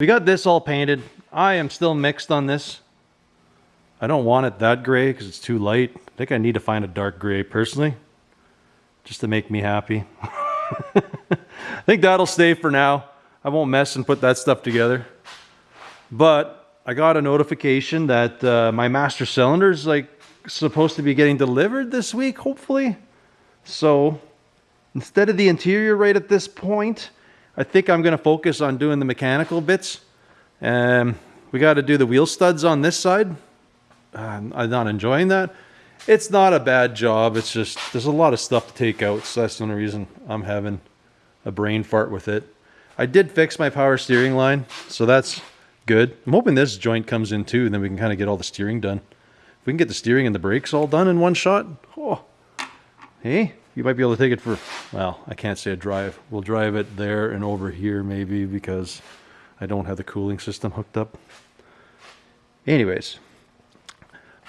We got this all painted. I am still mixed on this. I don't want it that gray because it's too light. I think I need to find a dark gray personally, just to make me happy. I think that'll stay for now. I won't mess and put that stuff together. But I got a notification that my master cylinder is like supposed to be getting delivered this week, hopefully. So instead of the interior right at this point, I think I'm going to focus on doing the mechanical bits. We got to do the wheel studs on this side. I'm not enjoying that. It's not a bad job. It's just there's a lot of stuff to take out, so that's the only reason I'm having a brain fart with it. I did fix my power steering line, so that's good. I'm hoping this joint comes in too, and then we can kind of get all the steering done. If we can get the steering and the brakes all done in one shot, oh, hey, you might be able to take it for, well, I can't say a drive. We'll drive it there and over here maybe because I don't have the cooling system hooked up. Anyways,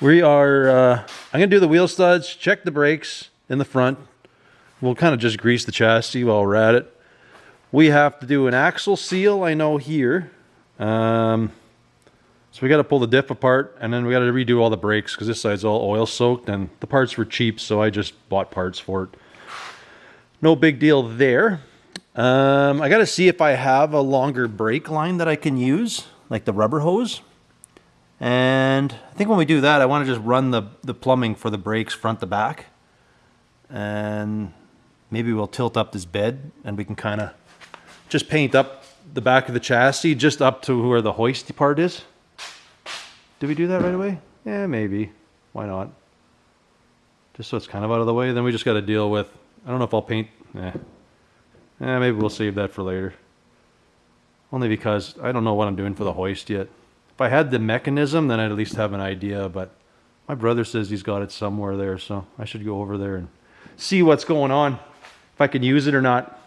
we are, I'm going to do the wheel studs, check the brakes in the front. We'll kind of just grease the chassis while we're at it. We have to do an axle seal, I know here. So we got to pull the diff apart, and then we got to redo all the brakes because this side's all oil soaked, and the parts were cheap, so I just bought parts for it. No big deal there. I got to see if I have a longer brake line that I can use, like the rubber hose. And I think when we do that, I want to just run the plumbing for the brakes front to back. And maybe we'll tilt up this bed, and we can kind of just paint up the back of the chassis just up to where the hoisty part is. Did we do that right away? Yeah, maybe. Why not? Just so it's kind of out of the way. Then we just got to deal with, I don't know if I'll paint. Maybe we'll save that for later. Only because I don't know what I'm doing for the hoist yet. If I had the mechanism, then I'd at least have an idea. But my brother says he's got it somewhere there. So I should go over there and see what's going on. If I can use it or not.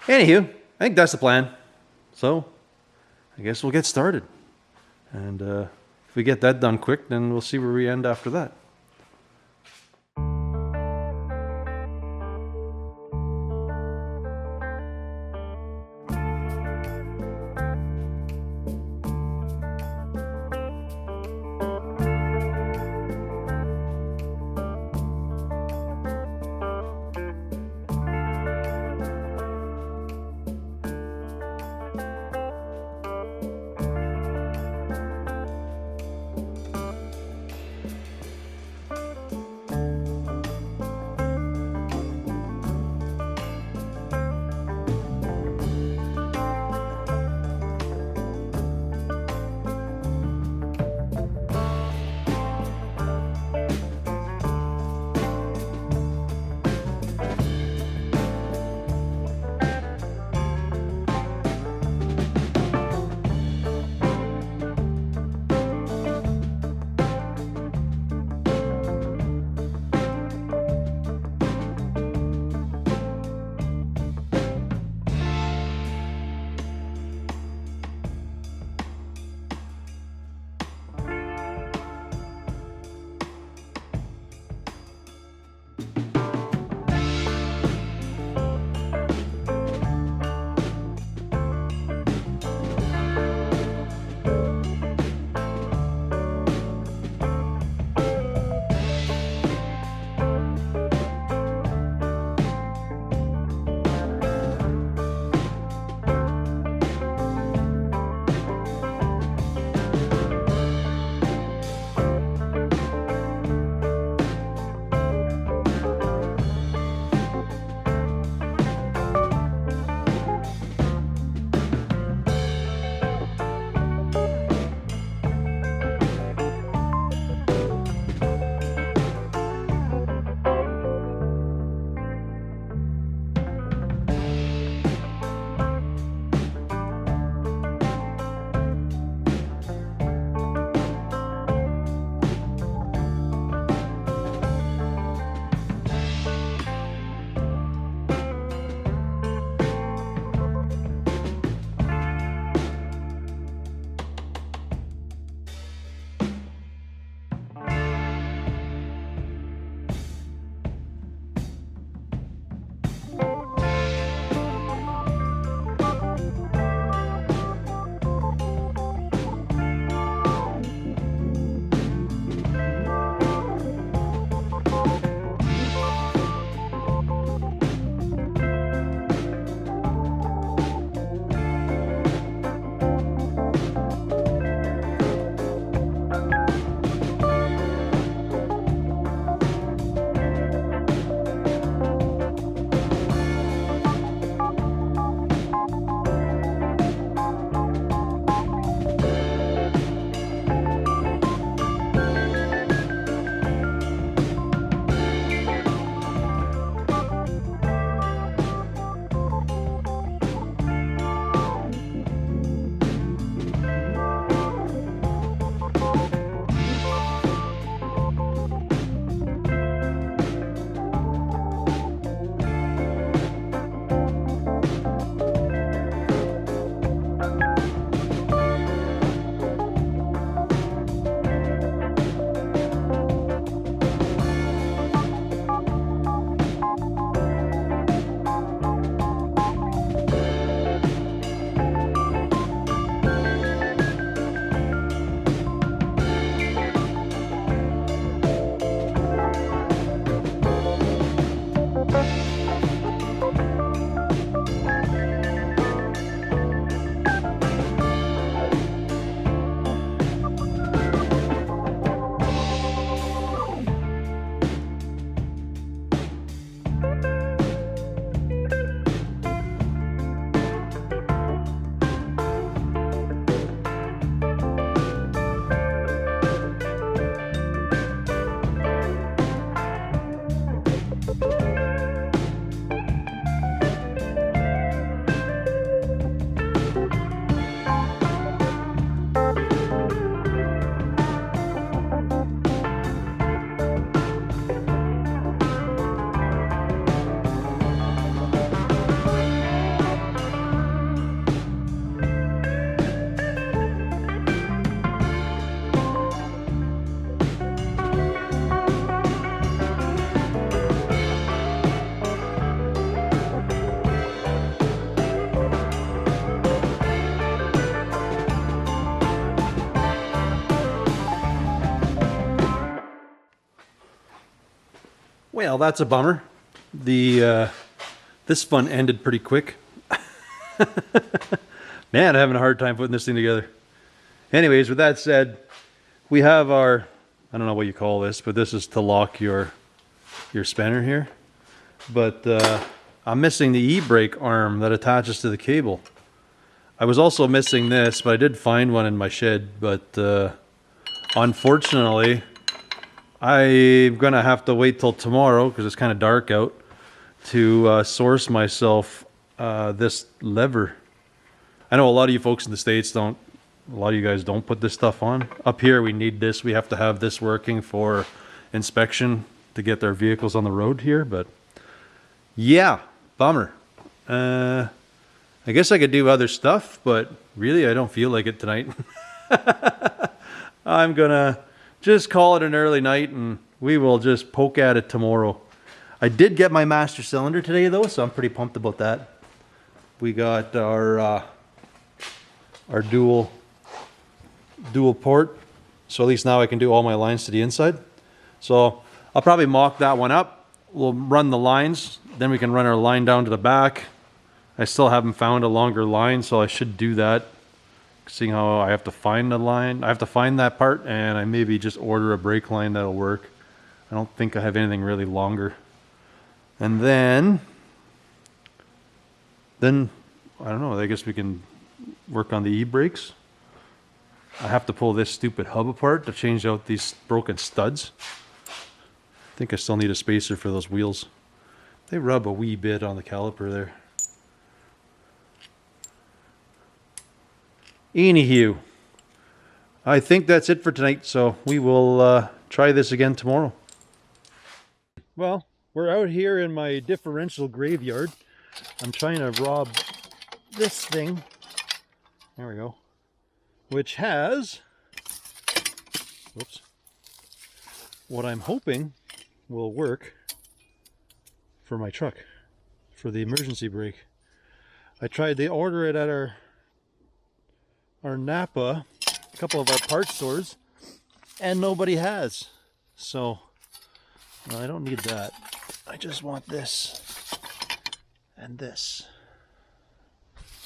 Anywho, I think that's the plan. So I guess we'll get started. And if we get that done quick, then we'll see where we end after that. Well, that's a bummer. The this fun ended pretty quick. Man, I'm having a hard time putting this thing together. Anyways, with that said, we have our, I don't know what you call this, but this is to lock your spinner here. But I'm missing the e-brake arm that attaches to the cable. I was also missing this, but I did find one in my shed. But unfortunately, I'm gonna have to wait till tomorrow because it's kind of dark out to source myself this lever. I know a lot of you folks in the States don't, a lot of you guys don't put this stuff on. Up here we need this, we have to have this working for inspection to get their vehicles on the road here, but yeah, bummer. I guess I could do other stuff, but really I don't feel like it tonight. I'm gonna just call it an early night and we will just poke at it tomorrow. I did get my master cylinder today though, so I'm pretty pumped about that. We got our dual port, so at least now I can do all my lines to the inside. So I'll probably mock that one up. We'll run the lines, then we can run our line down to the back. I still haven't found a longer line, so I should do that. Seeing how I have to find the line, I have to find that part, and I maybe just order a brake line that'll work. I don't think I have anything really longer. And then I don't know, I guess we can work on the e-brakes. I have to pull this stupid hub apart to change out these broken studs. I think I still need a spacer for those wheels. They rub a wee bit on the caliper there. Anywho, I think that's it for tonight, so we will try this again tomorrow. Well, we're out here in my differential graveyard. I'm trying to rob this thing. There we go. Which has, whoops, what I'm hoping will work for my truck, for the emergency brake. I tried to order it at our Napa, a couple of our parts stores, and nobody has. So, no, I don't need that. I just want this and this.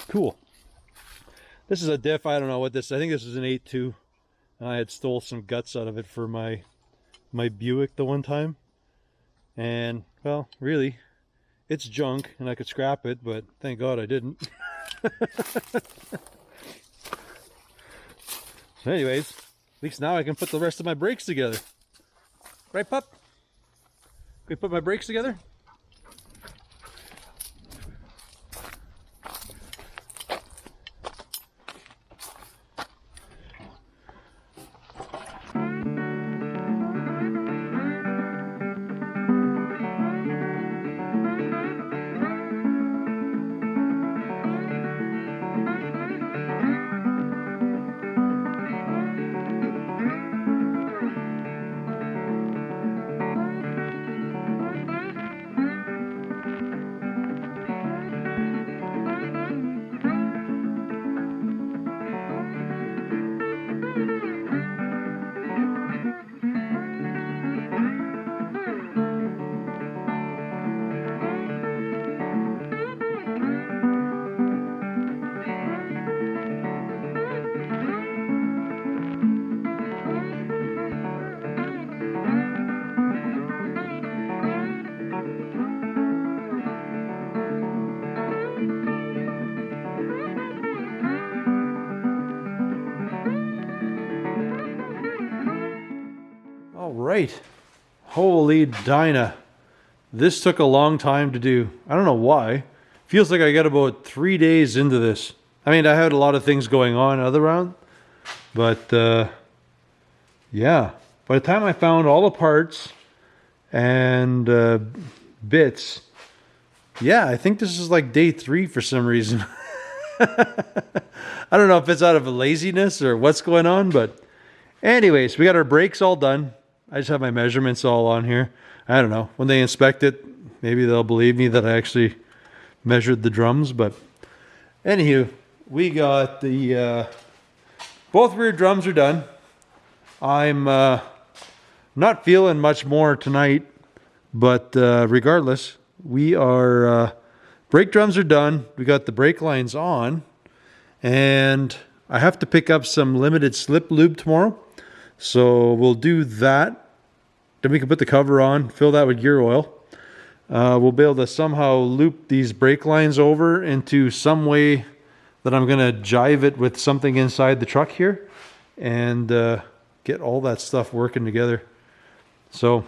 Cool. This is a diff. I don't know what this. I think this is an 8.2. And I had stole some guts out of it for my Buick the one time. And well, really, it's junk, and I could scrap it, but thank God I didn't. So anyways, at least now I can put the rest of my brakes together. Right, pup? Can we put my brakes together? Right. Holy Dinah. This took a long time to do. I don't know why. Feels like I got about 3 days into this. I mean, I had a lot of things going on other round, but yeah. By the time I found all the parts and bits, yeah, I think this is like day 3 for some reason. I don't know if it's out of a laziness or what's going on, but anyways, we got our brakes all done. I just have my measurements all on here. I don't know. When they inspect it, maybe they'll believe me that I actually measured the drums. But anywho, we got the both rear drums are done. I'm not feeling much more tonight But regardless, we are brake drums are done. We got the brake lines on, and I have to pick up some limited slip lube tomorrow. So we'll do that. Then we can put the cover on, fill that with gear oil. We'll be able to somehow loop these brake lines over into some way that I'm going to jive it with something inside the truck here and get all that stuff working together. So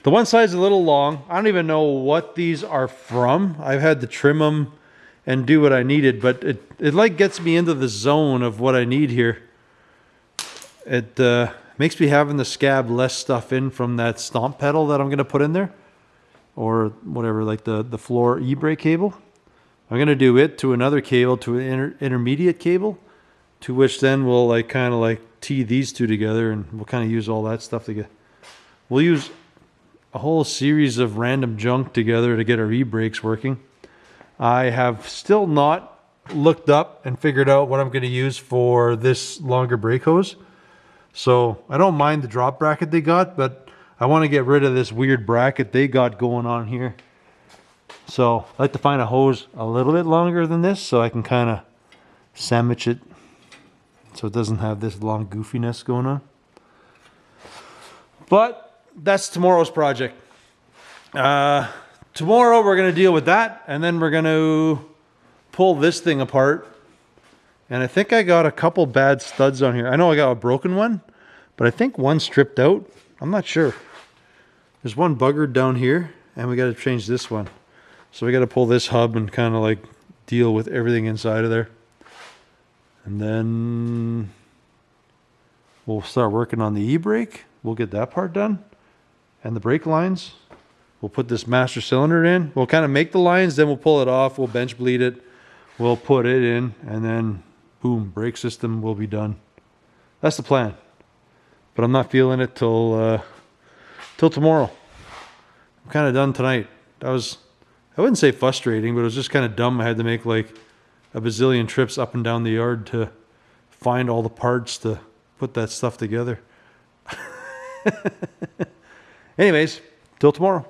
the one side's a little long. I don't even know what these are from. I've had to trim them and do what I needed, but it like gets me into the zone of what I need here. It makes me having to scab less stuff in from that stomp pedal that I'm going to put in there, or whatever, like the floor e-brake cable. I'm going to do it to another cable, to an intermediate cable, to which then we'll like kind of like tee these two together, and we'll kind of use all that stuff together. We'll use a whole series of random junk together to get our e-brakes working. I have still not looked up and figured out what I'm going to use for this longer brake hose. So I don't mind the drop bracket they got, but I want to get rid of this weird bracket they got going on here. So I like to find a hose a little bit longer than this so I can kind of sandwich it so it doesn't have this long goofiness going on. But that's tomorrow's project. Tomorrow we're going to deal with that, and then we're going to pull this thing apart. And I think I got a couple bad studs on here. I know I got a broken one, but I think one stripped out. I'm not sure. There's one buggered down here, and we got to change this one. So we got to pull this hub and kind of like deal with everything inside of there. And then we'll start working on the e-brake. We'll get that part done. And the brake lines. We'll put this master cylinder in. We'll kind of make the lines, then we'll pull it off. We'll bench bleed it. We'll put it in, and then boom, brake system will be done. That's the plan. But I'm not feeling it till tomorrow. I'm kind of done tonight. I wouldn't say frustrating, but it was just kind of dumb. I had to make like a bazillion trips up and down the yard to find all the parts to put that stuff together. Anyways, till tomorrow.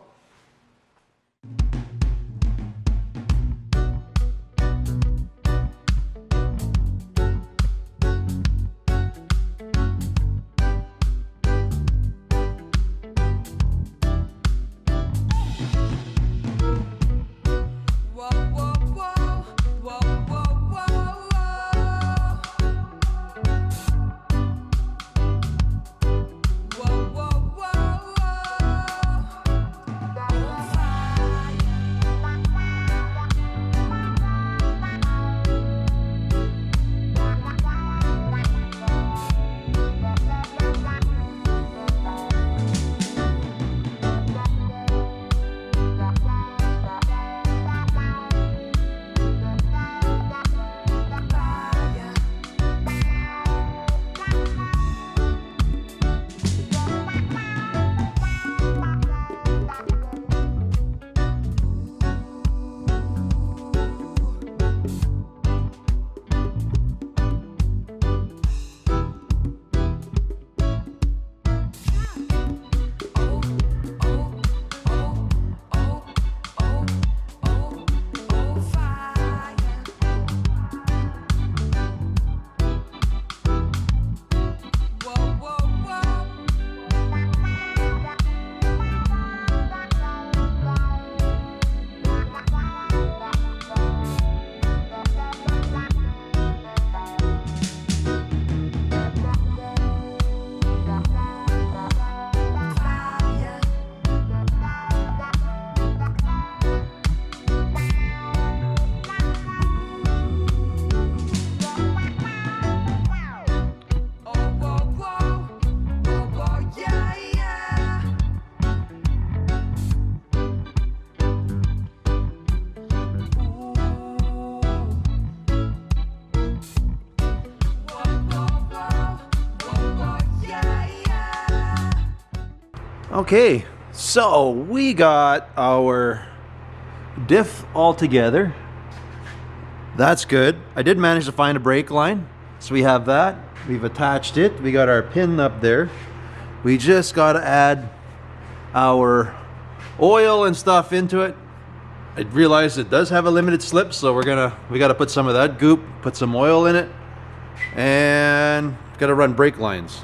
Okay, so we got our diff all together. That's good. I did manage to find a brake line, so we have that. We've attached it. We got our pin up there. We just got to add our oil and stuff into it. I realized it does have a limited slip, so we got to put some of that goop, put some oil in it, and got to run brake lines.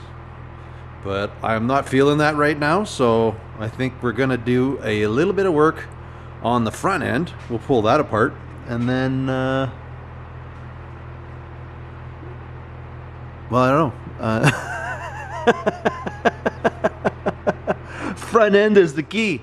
But I'm not feeling that right now, so I think we're gonna do a little bit of work on the front end. We'll pull that apart, and then well, I don't know. Front end is the key.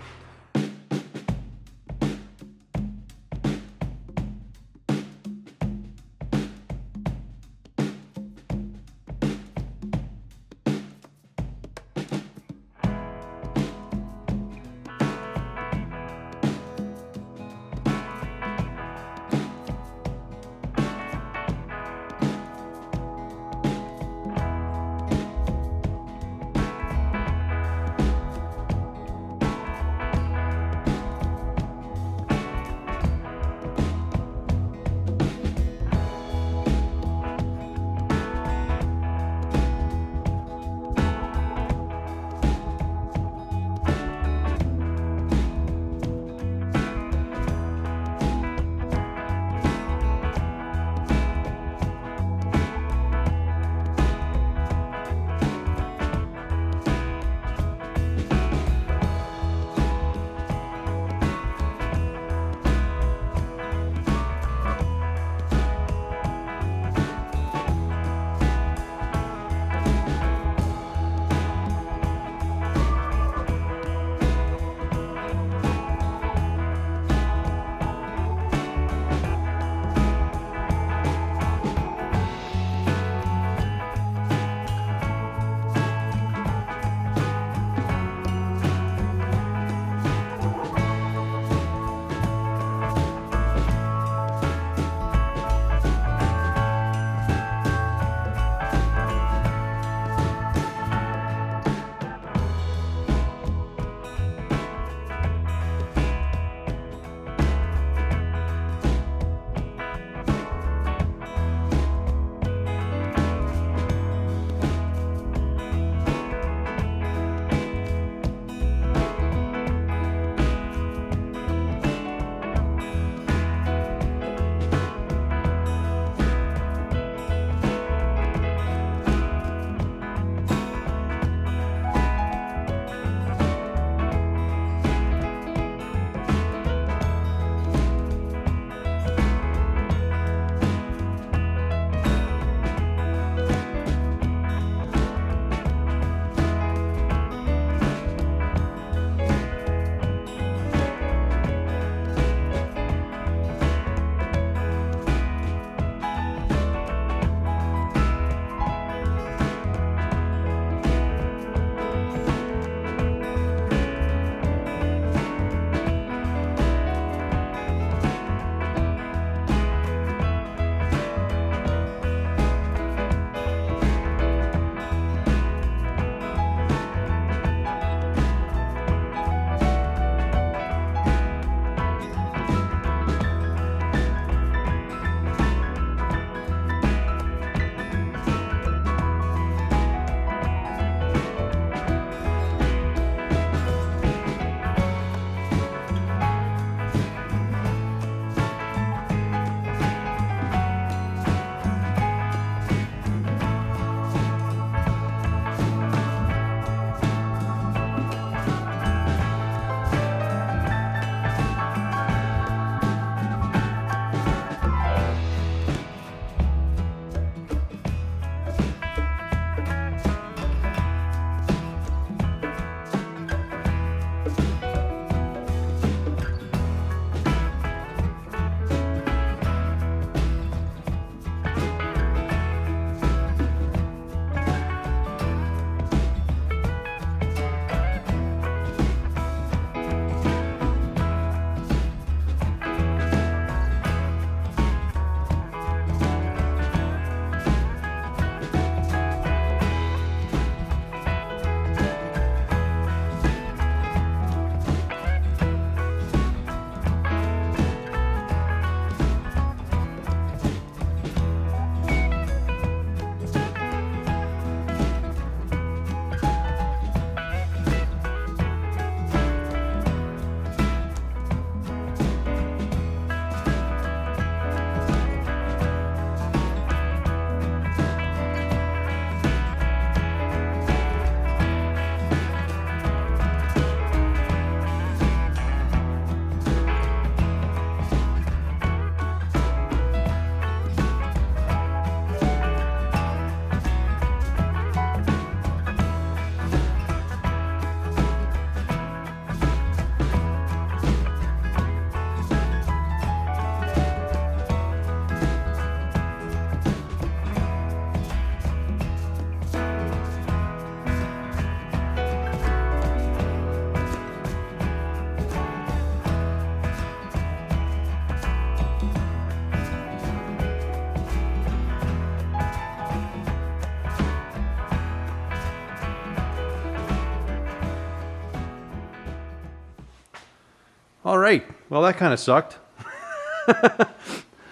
All right. Well, that kind of sucked.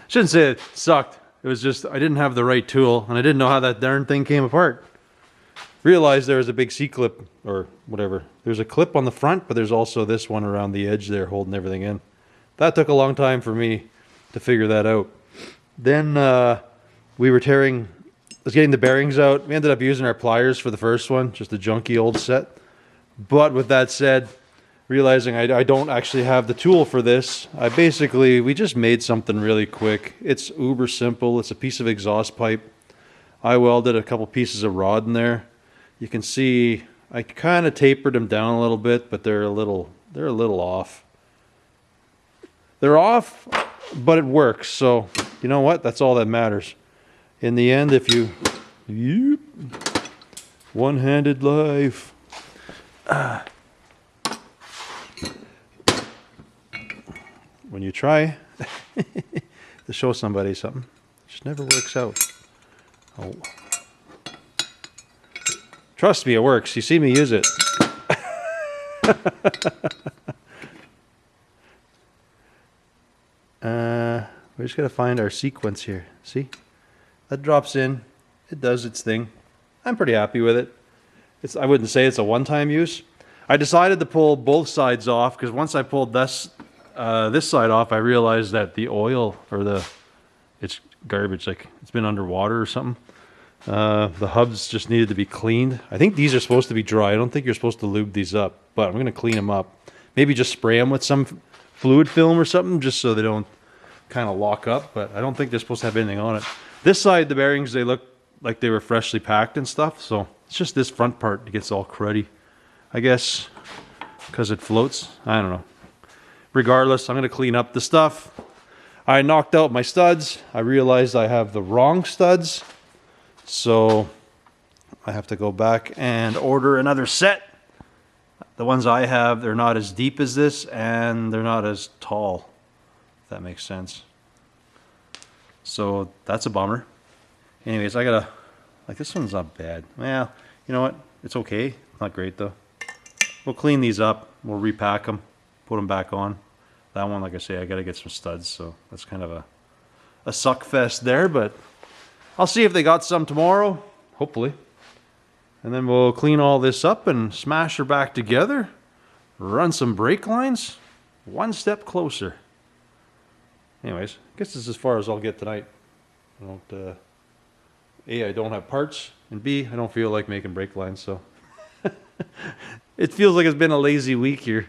Shouldn't say it sucked. It was just I didn't have the right tool, and I didn't know how that darn thing came apart. Realized there was a big C-clip, or whatever. There's a clip on the front, but there's also this one around the edge there holding everything in. That took a long time for me to figure that out. Then we were getting the bearings out. We ended up using our pliers for the first one, just a junky old set. But with that said, realizing I don't actually have the tool for this, we just made something really quick. It's uber simple. It's a piece of exhaust pipe. I welded a couple pieces of rod in there. You can see I kind of tapered them down a little bit, but they're a little off. They're off, but it works. So you know what? That's all that matters. In the end, if you one-handed life. When you try to show somebody something, it just never works out. Oh. Trust me, it works. You see me use it. We just got to find our sequence here. See? That drops in. It does its thing. I'm pretty happy with it. I wouldn't say it's a one-time use. I decided to pull both sides off because once I pulled this side off, I realized that the oil it's garbage. Like it's been underwater or something. The hubs just needed to be cleaned. I think these are supposed to be dry. I don't think you're supposed to lube these up, but I'm going to clean them up. Maybe just spray them with some fluid film or something just so they don't kind of lock up, but I don't think they're supposed to have anything on it. This side, the bearings, they look like they were freshly packed and stuff, so it's just this front part that gets all cruddy. I guess because it floats. I don't know. Regardless, I'm going to clean up the stuff. I knocked out my studs. I realized I have the wrong studs. So I have to go back and order another set. The ones I have, they're not as deep as this and they're not as tall, if that makes sense. So that's a bummer. Anyways, this one's not bad. Well, you know what? It's okay. Not great though. We'll clean these up. We'll repack them, put them back on. That one, like I say, I got to get some studs. So that's kind of a suck fest there, but I'll see if they got some tomorrow, hopefully. And then we'll clean all this up and smash her back together. Run some brake lines. One step closer. Anyways, I guess this is as far as I'll get tonight. I don't have parts, and B, I don't feel like making brake lines, so. It feels like it's been a lazy week here.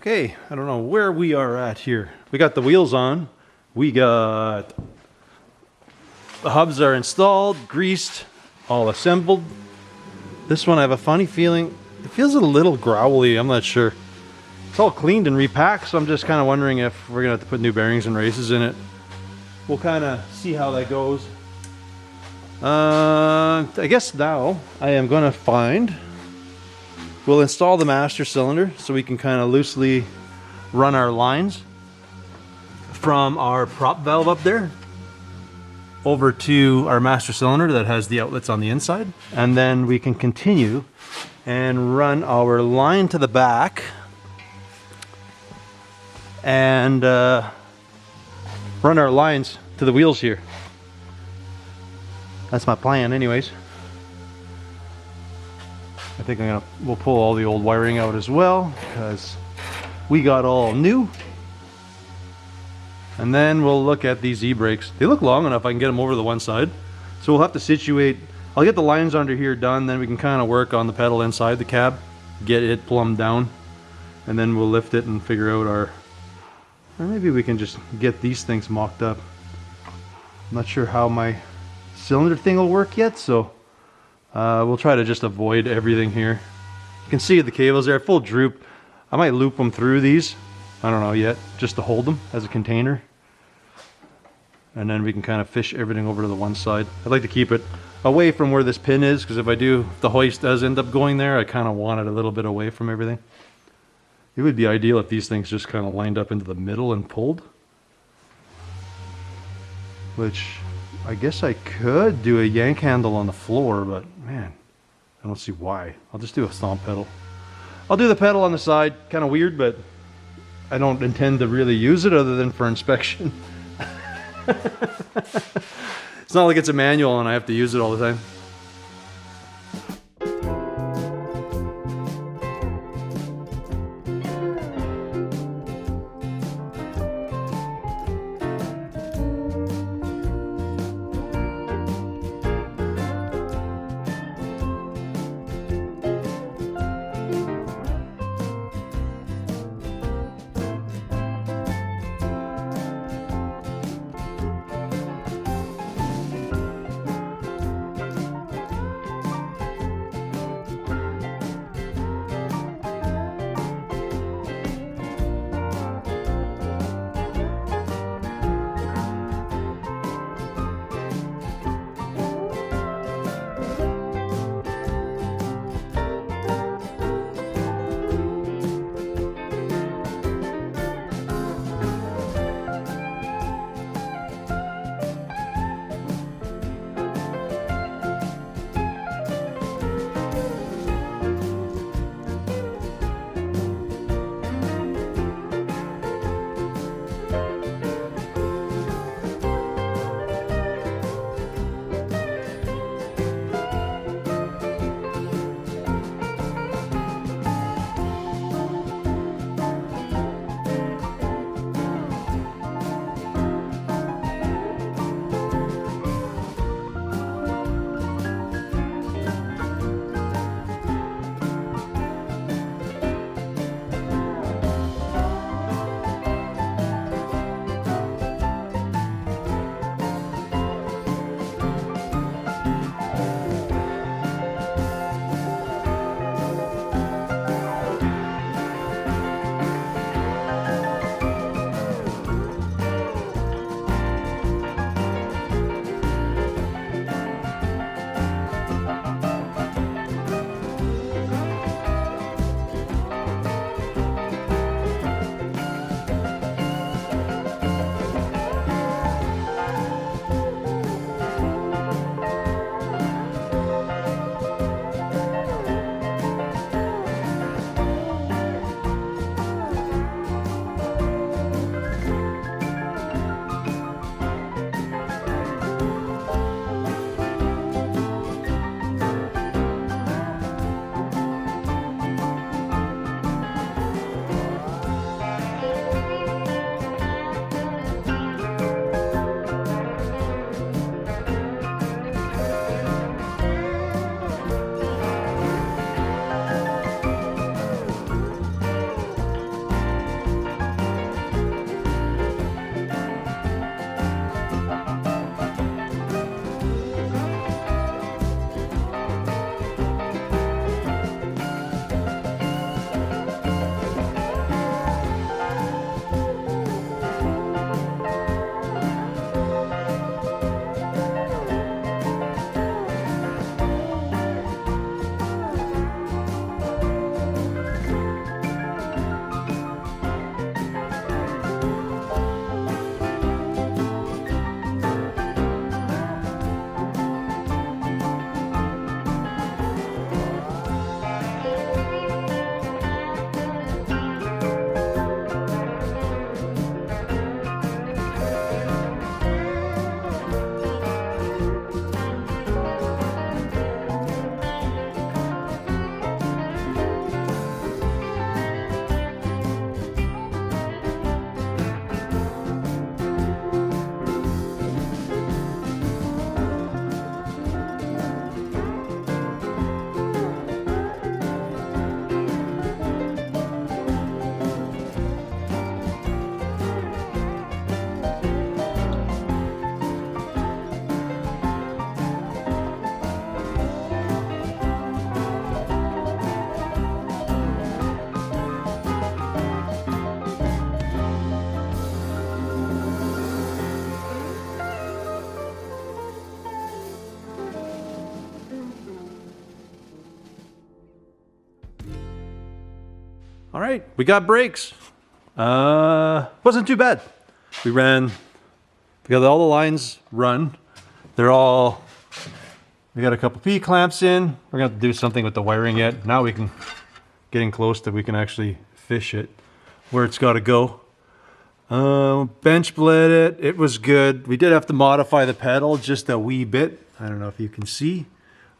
Okay, I don't know where we are at here. We got the wheels on. We got the hubs are installed, greased, all assembled. This one I have a funny feeling, it feels a little growly, I'm not sure. It's all cleaned and repacked, so I'm just kind of wondering if we're gonna have to put new bearings and races in it. We'll kind of see how that goes. I guess now I am gonna we'll install the master cylinder so we can kind of loosely run our lines from our prop valve up there over to our master cylinder that has the outlets on the inside, and then we can continue and run our line to the back and run our lines to the wheels here. That's my plan anyways. I think we'll pull all the old wiring out as well because we got all new. And then we'll look at these e-brakes. They look long enough I can get them over to the one side. So we'll have to situate, I'll get the lines under here done, then we can kind of work on the pedal inside the cab, get it plumbed down, and then we'll lift it and figure out or maybe we can just get these things mocked up. I'm not sure how my cylinder thing will work yet, so we'll try to just avoid everything here. You can see the cables there, full droop. I might loop them through these. I don't know yet, just to hold them as a container. And then we can kind of fish everything over to the one side. I'd like to keep it away from where this pin is, because if the hoist does end up going there, I kind of want it a little bit away from everything. It would be ideal if these things just kind of lined up into the middle and pulled. Which, I guess I could do a yank handle on the floor, but man, I don't see why. I'll just do a stomp pedal. I'll do the pedal on the side, kind of weird, but I don't intend to really use it other than for inspection. It's not like it's a manual and I have to use it all the time. All right, we got brakes. Wasn't too bad. We got all the lines run. We got a couple P-clamps in. We're gonna have to do something with the wiring yet. Now we can, getting close that we can actually fish it where it's gotta go. Bench bled it. It was good. We did have to modify the pedal just a wee bit. I don't know if you can see,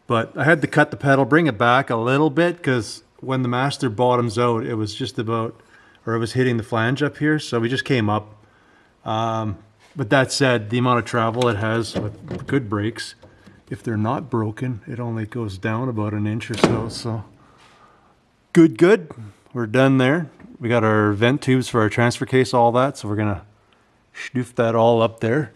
but I had to cut the pedal, bring it back a little bit, because when the master bottoms out, it was just about, or it was hitting the flange up here. So we just came up. But that said, the amount of travel it has with good brakes, if they're not broken, it only goes down about an inch or so. So good. We're done there. We got our vent tubes for our transfer case, all that. So we're gonna snoof that all up there.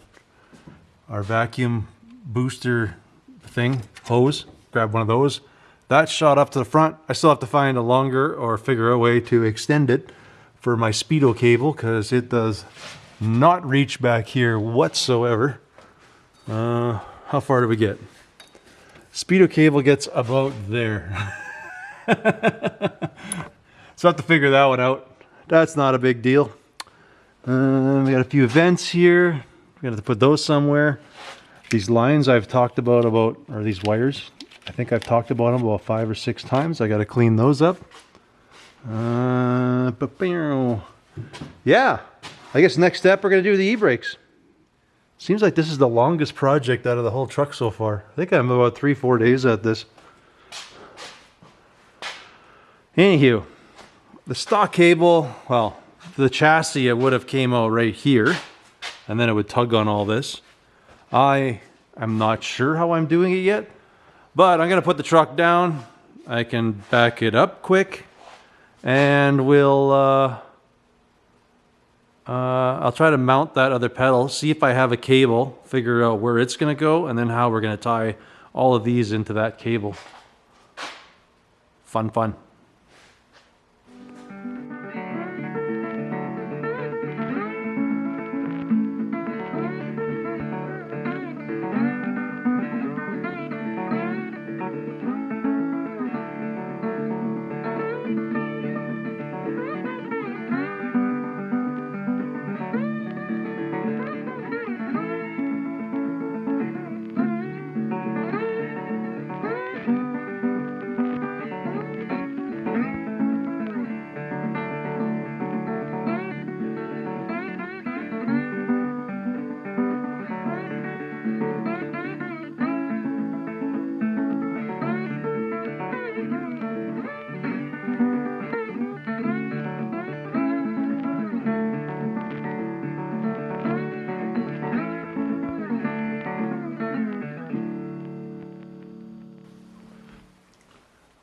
Our vacuum booster thing, hose, grab one of those. That shot up to the front. I still have to find a longer or figure a way to extend it for my Speedo cable, because it does not reach back here whatsoever. How far do we get? Speedo cable gets about there. So I have to figure that one out. That's not a big deal. We got a few vents here. We got to put those somewhere. These lines I've talked about, or these wires, I think I've talked about them about 5 or 6 times. I got to clean those up. Yeah, I guess next step we're going to do the e-brakes. Seems like this is the longest project out of the whole truck so far. I think I'm about 3-4 days at this. Anywho, the stock cable, well, the chassis, it would have came out right here, and then it would tug on all this. I am not sure how I'm doing it yet, but I'm going to put the truck down. I can back it up quick, and I'll try to mount that other pedal, see if I have a cable, figure out where it's going to go, and then how we're going to tie all of these into that cable. Fun.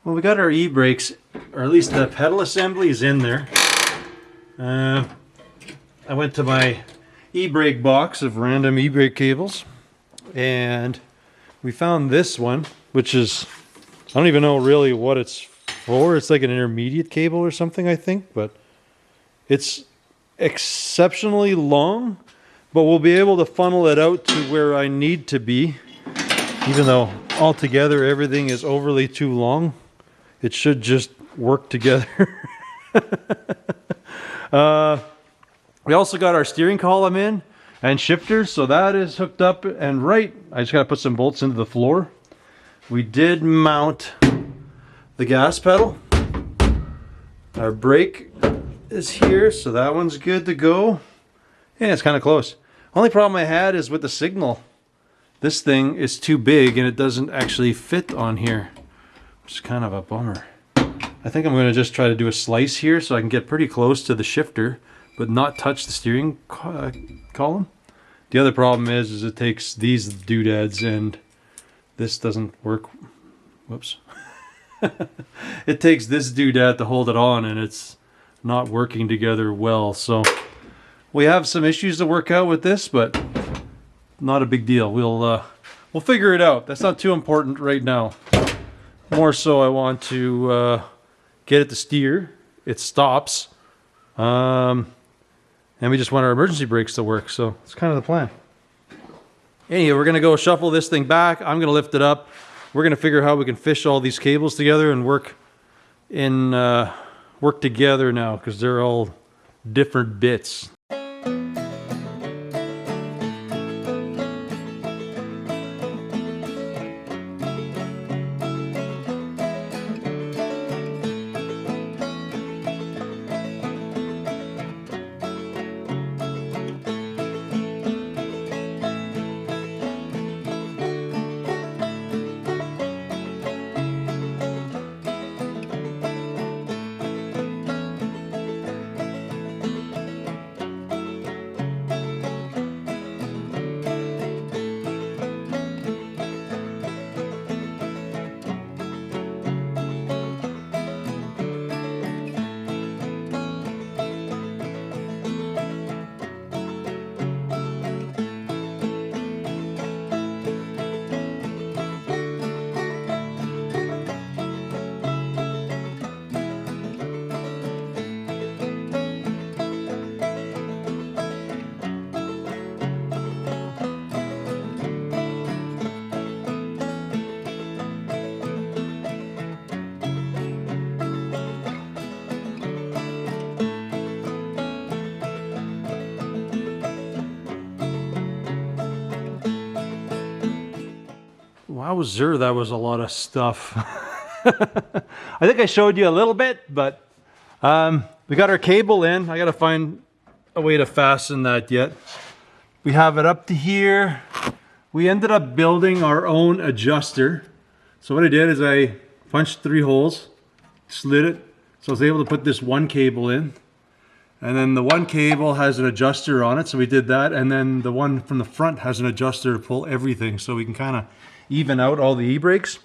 Well, we got our e-brakes, or at least the pedal assembly is in there. I went to my e-brake box of random e-brake cables, and we found this one, which is, I don't even know really what it's for. It's like an intermediate cable or something, I think, but it's exceptionally long, but we'll be able to funnel it out to where I need to be, even though altogether everything is overly too long. It should just work together. We also got our steering column in and shifters, so that is hooked up and right. I just got to put some bolts into the floor. We did mount the gas pedal. Our brake is here, so that one's good to go. Yeah, it's kind of close. Only problem I had is with the signal. This thing is too big and it doesn't actually fit on here, which is kind of a bummer. I think I'm going to just try to do a slice here so I can get pretty close to the shifter, but not touch the steering column. The other problem is it takes these doodads and this doesn't work. Whoops. It takes this doodad to hold it on and it's not working together well. So we have some issues to work out with this, but not a big deal. We'll figure it out. That's not too important right now. More so I want to get it to steer. It stops. And we just want our emergency brakes to work. So it's kind of the plan. Anyway, we're going to go shuffle this thing back. I'm going to lift it up. We're going to figure out how we can fish all these cables together and work work together now because they're all different bits. Wowzer, that was a lot of stuff. I think I showed you a little bit, but we got our cable in. I got to find a way to fasten that yet. We have it up to here. We ended up building our own adjuster. So what I did is I punched 3 holes, slid it, so I was able to put this one cable in. And then the one cable has an adjuster on it, so we did that. And then the one from the front has an adjuster to pull everything, so we can kind of even out all the e-brakes.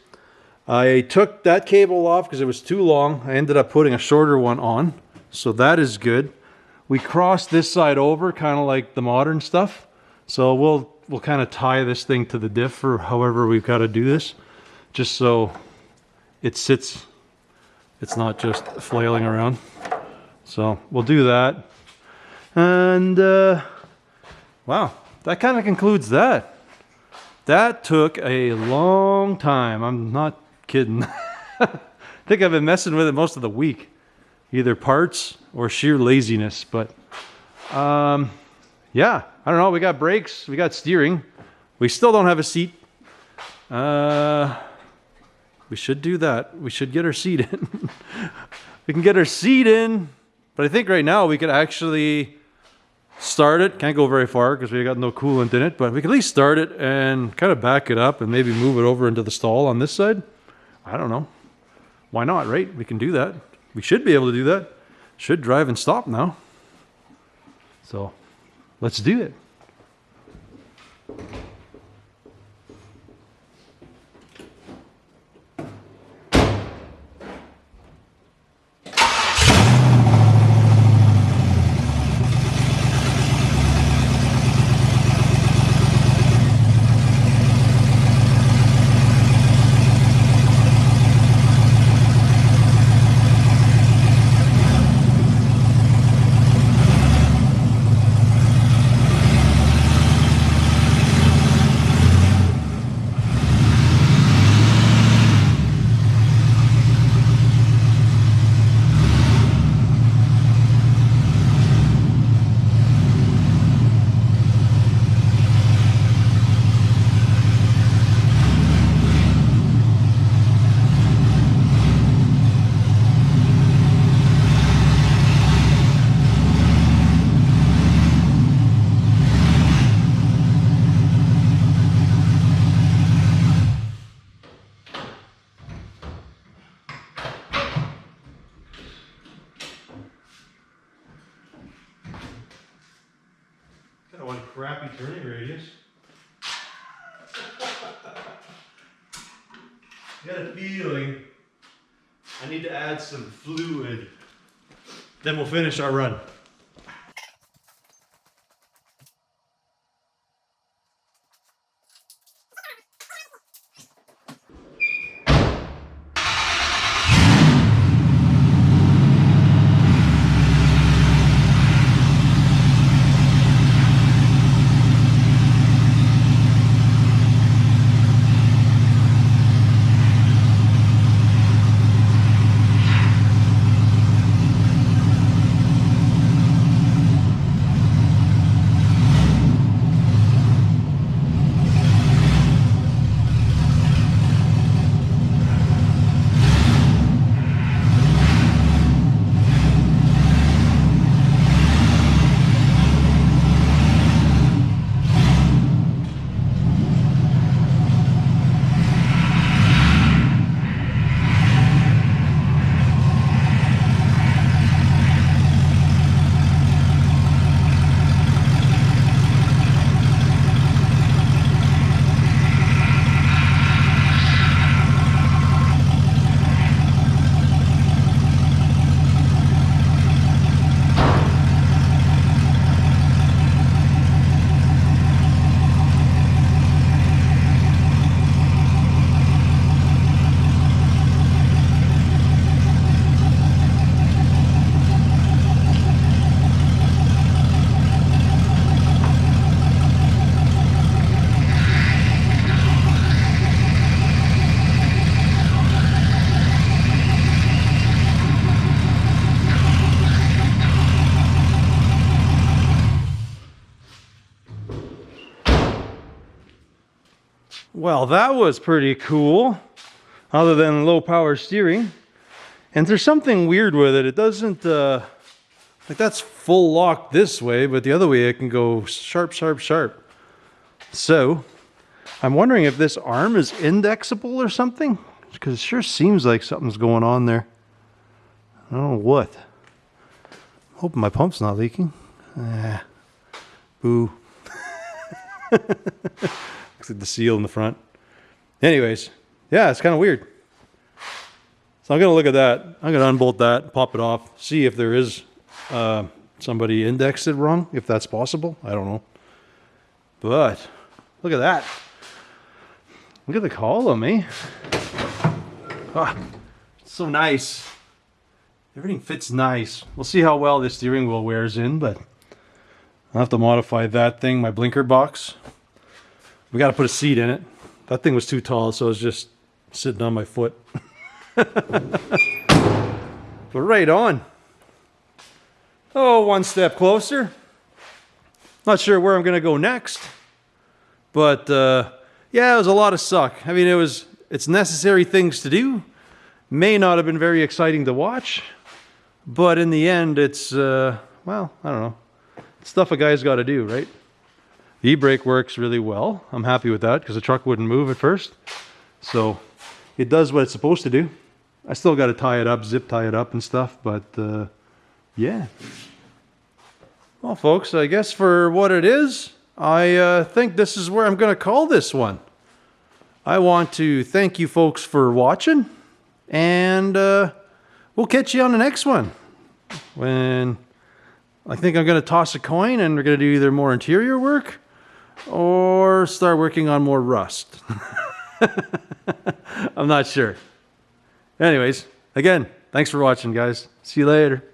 I took that cable off because it was too long. I ended up putting a shorter one on, so that is good. We crossed this side over, kind of like the modern stuff. So we'll kind of tie this thing to the diff, or however we've got to do this, just so it sits. It's not just flailing around. So we'll do that. And wow, that kind of concludes that. That took a long time. I'm not kidding. I think I've been messing with it most of the week. Either parts or sheer laziness. But yeah, I don't know. We got brakes. We got steering. We still don't have a seat. We should do that. We should get our seat in. We can get our seat in. But I think right now we could actually start it. Can't go very far because we got no coolant in it, but we can at least start it and kind of back it up and maybe move it over into the stall on this side. I don't know. Why not, right? We can do that. We should be able to do that. Should drive and stop now. So let's do it. One crappy turning radius. Got a feeling I need to add some fluid. Then we'll finish our run. Well, that was pretty cool, other than low power steering. And there's something weird with it. It doesn't, like that's full lock this way, but the other way it can go sharp, sharp, sharp. So I'm wondering if this arm is indexable or something, because it sure seems like something's going on there. I don't know what. Hoping my pump's not leaking. Boo. Looks like the seal in the front. Anyways, yeah, it's kind of weird. So I'm going to look at that. I'm going to unbolt that, pop it off, see if there is somebody indexed it wrong, if that's possible. I don't know. But look at that. Look at the column, eh? Ah, it's so nice. Everything fits nice. We'll see how well this steering wheel wears in, but I'll have to modify that thing, my blinker box. We got to put a seat in it. That thing was too tall, so it was just sitting on my foot. But right on. Oh, one step closer. Not sure where I'm going to go next. But, yeah, it was a lot of suck. I mean, it's necessary things to do. May not have been very exciting to watch. But in the end, it's, well, I don't know. It's stuff a guy's got to do, right? The e-brake works really well. I'm happy with that because the truck wouldn't move at first. So it does what it's supposed to do. I still got to tie it up, zip tie it up and stuff, but yeah. Well, folks, I guess for what it is, I think this is where I'm going to call this one. I want to thank you folks for watching, and we'll catch you on the next one. When I think I'm going to toss a coin and we're going to do either more interior work or start working on more rust. I'm not sure. Anyways, again, thanks for watching, guys. See you later.